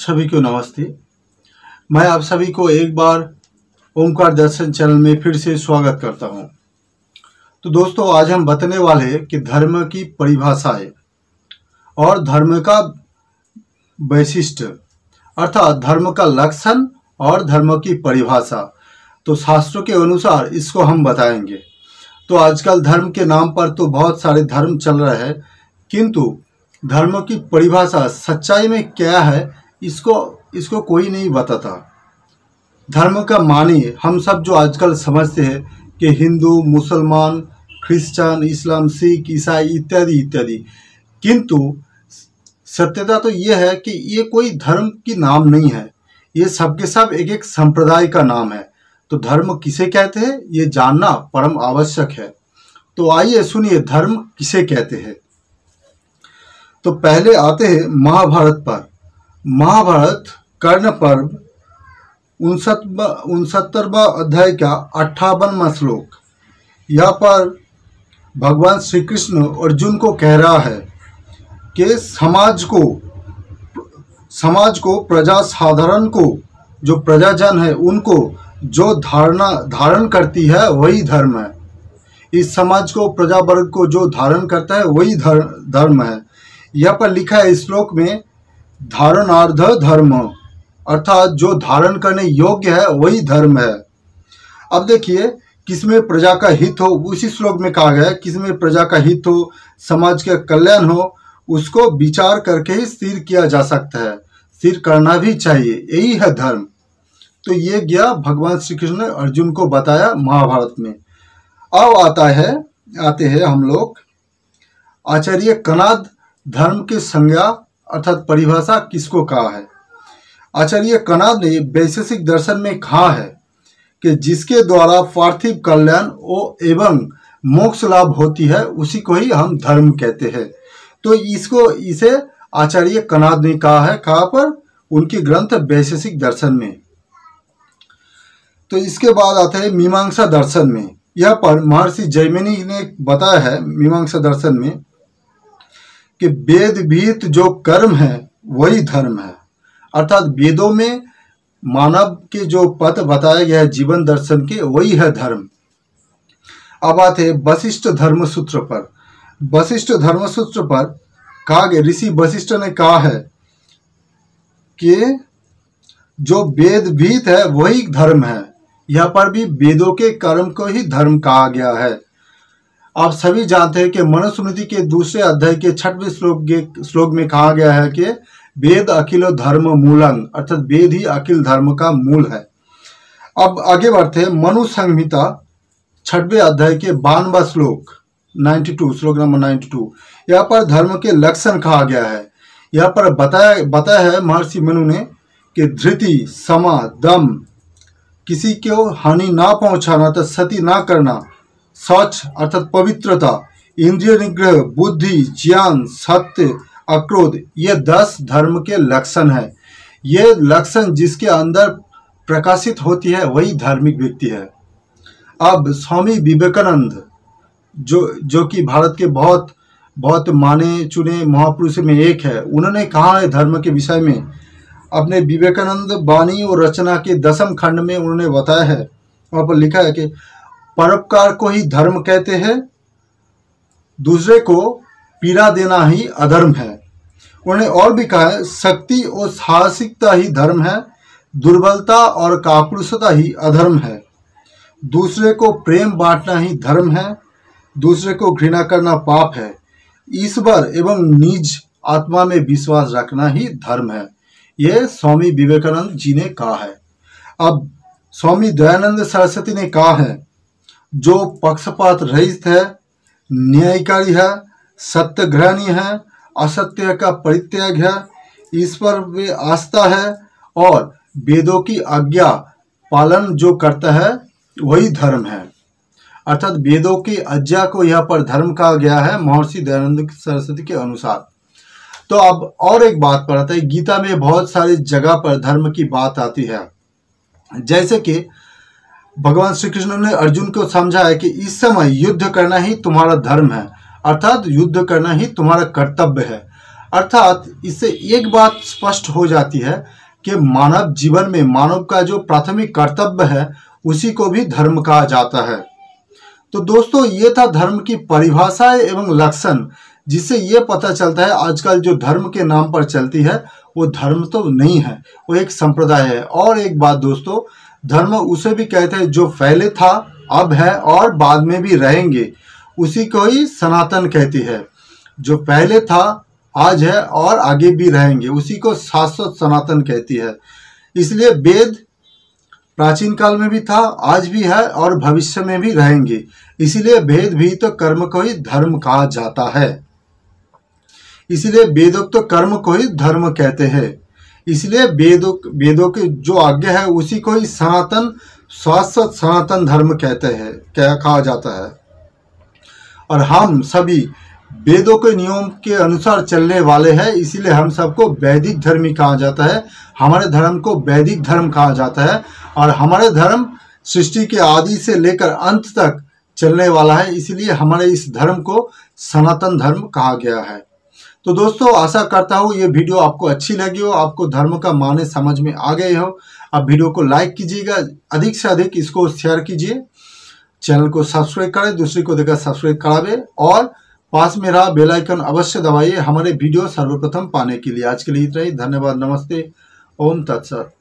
सभी को नमस्ते। मैं आप सभी को एक बार ओमकार दर्शन चैनल में फिर से स्वागत करता हूं। तो दोस्तों, आज हम बताने वाले हैं कि धर्म की परिभाषाएं और धर्म का वैशिष्ट्य अर्थात धर्म का लक्षण और धर्म की परिभाषा। तो शास्त्रों के अनुसार इसको हम बताएंगे। तो आजकल धर्म के नाम पर तो बहुत सारे धर्म चल रहे हैं, किंतु धर्म की परिभाषा सच्चाई में क्या है इसको कोई नहीं बताता। धर्म का माने हम सब जो आजकल समझते हैं कि हिंदू, मुसलमान, क्रिश्चियन, इस्लाम, सिख, ईसाई इत्यादि इत्यादि, किंतु सत्यता तो ये है कि ये कोई धर्म की नाम नहीं है। ये सबके सब एक एक संप्रदाय का नाम है। तो धर्म किसे कहते हैं ये जानना परम आवश्यक है। तो आइए सुनिए धर्म किसे कहते हैं। तो पहले आते हैं महाभारत पर। महाभारत कर्ण पर्व 69वां अध्याय का 58वां श्लोक। यहाँ पर भगवान श्री कृष्ण अर्जुन को कह रहा है कि समाज को प्रजा साधारण को, जो प्रजाजन है उनको जो धारण करती है वही धर्म है। इस समाज को, प्रजा वर्ग को जो धारण करता है वही धर्म है। यहाँ पर लिखा है इस श्लोक में धारणार्थ धर्म, अर्थात जो धारण करने योग्य है वही धर्म है। अब देखिए किसमें प्रजा का हित हो, उसी श्लोक में कहा गया है किसमें प्रजा का हित हो, समाज का कल्याण हो, उसको विचार करके ही स्थिर किया जा सकता है। स्थिर करना भी चाहिए, यही है धर्म। तो ये गया भगवान श्री कृष्ण ने अर्जुन को बताया महाभारत में। अब आते हैं हम लोग आचार्य कणाद धर्म की संज्ञा अर्थात परिभाषा किसको कहा है। आचार्य कणाद ने वैशेषिक दर्शन में कहा है कि जिसके द्वारा पार्थिव कल्याण एवं मोक्ष लाभ होती है उसी को ही हम धर्म कहते हैं। तो इसे आचार्य कणाद ने कहा है। कहाँ पर? उनके ग्रंथ वैशेषिक दर्शन में। तो इसके बाद आते हैं मीमांसा दर्शन में। यह पर महर्षि जैमिनी ने बताया है मीमांसा दर्शन में कि वेद विहित जो कर्म है वही धर्म है। अर्थात वेदों में मानव के जो पथ बताया गया है जीवन दर्शन के, वही है धर्म। अब आते हैं वशिष्ठ धर्म सूत्र पर। वशिष्ठ धर्म सूत्र पर कहा गया, ऋषि वशिष्ठ ने कहा है कि जो वेद विहित है वही धर्म है। यहाँ पर भी वेदों के कर्म को ही धर्म कहा गया है। आप सभी जानते हैं कि मनुस्मृति के दूसरे अध्याय के 6वें श्लोक में कहा गया है कि वेद अखिलो धर्म मूलंग, अर्थात वेद ही अखिल धर्म का मूल है। अब आगे बढ़ते हैं मनु संहिता 6वें अध्याय के 92वां श्लोक 92, श्लोक नंबर 92। यहाँ पर धर्म के लक्षण कहा गया है। यहाँ पर बताया है महर्षि मनु ने कि धृति, समा, दम, किसी को हानि ना पहुंचाना, तो सती ना करना, शौच अर्थात पवित्रता, इंद्रिय निग्रह, बुद्धि, ज्ञान, सत्य, अक्रोध, ये 10 धर्म के लक्षण है। ये लक्षण जिसके अंदर प्रकाशित होती है वही धार्मिक व्यक्ति है। अब स्वामी विवेकानंद जो कि भारत के बहुत माने चुने महापुरुष में एक है, उन्होंने कहा है धर्म के विषय में अपने विवेकानंद वाणी और रचना के 10वें खंड में उन्होंने बताया है। वहाँ पर लिखा है कि परोपकार को ही धर्म कहते हैं, दूसरे को पीड़ा देना ही अधर्म है। उन्होंने और भी कहा है शक्ति और साहसिकता ही धर्म है, दुर्बलता और कापुरुषता ही अधर्म है। दूसरे को प्रेम बांटना ही धर्म है, दूसरे को घृणा करना पाप है। ईश्वर एवं निज आत्मा में विश्वास रखना ही धर्म है। ये स्वामी विवेकानंद जी ने कहा है। अब स्वामी दयानंद सरस्वती ने कहा है जो पक्षपात रहित है, न्यायकारी है, सत्यग्रहणी है, असत्य का परित्याग है, ईश्वर में आस्था है और वेदों की आज्ञा पालन जो करता है वही धर्म है। अर्थात वेदों की आज्ञा को यहाँ पर धर्म कहा गया है महर्षि दयानंद सरस्वती के अनुसार। तो अब और एक बात पर आता है, गीता में बहुत सारी जगह पर धर्म की बात आती है। जैसे कि भगवान श्री कृष्ण ने अर्जुन को समझा है कि इस समय युद्ध करना ही तुम्हारा धर्म है, अर्थात युद्ध करना ही तुम्हारा कर्तव्य है। अर्थात इससे एक बात स्पष्ट हो जाती है कि मानव जीवन में मानव का जो प्राथमिक कर्तव्य है उसी को भी धर्म कहा जाता है। तो दोस्तों, ये था धर्म की परिभाषा एवं लक्षण, जिससे ये पता चलता है आजकल जो धर्म के नाम पर चलती है वो धर्म तो नहीं है, वो एक संप्रदाय है। और एक बात दोस्तों, धर्म उसे भी कहते हैं जो पहले था, अब है और बाद में भी रहेंगे, उसी को ही सनातन कहती है। जो पहले था, आज है और आगे भी रहेंगे, उसी को शाश्वत सनातन कहती है। इसलिए वेद प्राचीन काल में भी था, आज भी है और भविष्य में भी रहेंगे। इसीलिए वेद भी तो कर्म को ही धर्म कहा जाता है। इसलिए वेदोक्त कर्म को ही धर्म कहते हैं। इसलिए वेदों के जो आज्ञा है उसी को ही सनातन शाश्वत सनातन धर्म कहते हैं, क्या कहा जाता है। और हम सभी वेदों के नियम के अनुसार चलने वाले हैं, इसीलिए हम सबको वैदिक धर्मी कहा जाता है। हमारे धर्म को वैदिक धर्म कहा जाता है और हमारे धर्म सृष्टि के आदि से लेकर अंत तक चलने वाला है, इसीलिए हमारे इस धर्म को सनातन धर्म कहा गया है। तो दोस्तों, आशा करता हूँ ये वीडियो आपको अच्छी लगी हो, आपको धर्म का माने समझ में आ गए हो। आप वीडियो को लाइक कीजिएगा, अधिक से अधिक इसको शेयर कीजिए, चैनल को सब्सक्राइब करें, दूसरे को देकर सब्सक्राइब करावे और पास में रहा बेल आइकन अवश्य दबाइए हमारे वीडियो सर्वप्रथम पाने के लिए। आज के लिए इतना ही, धन्यवाद, नमस्ते, ओम तत्सत।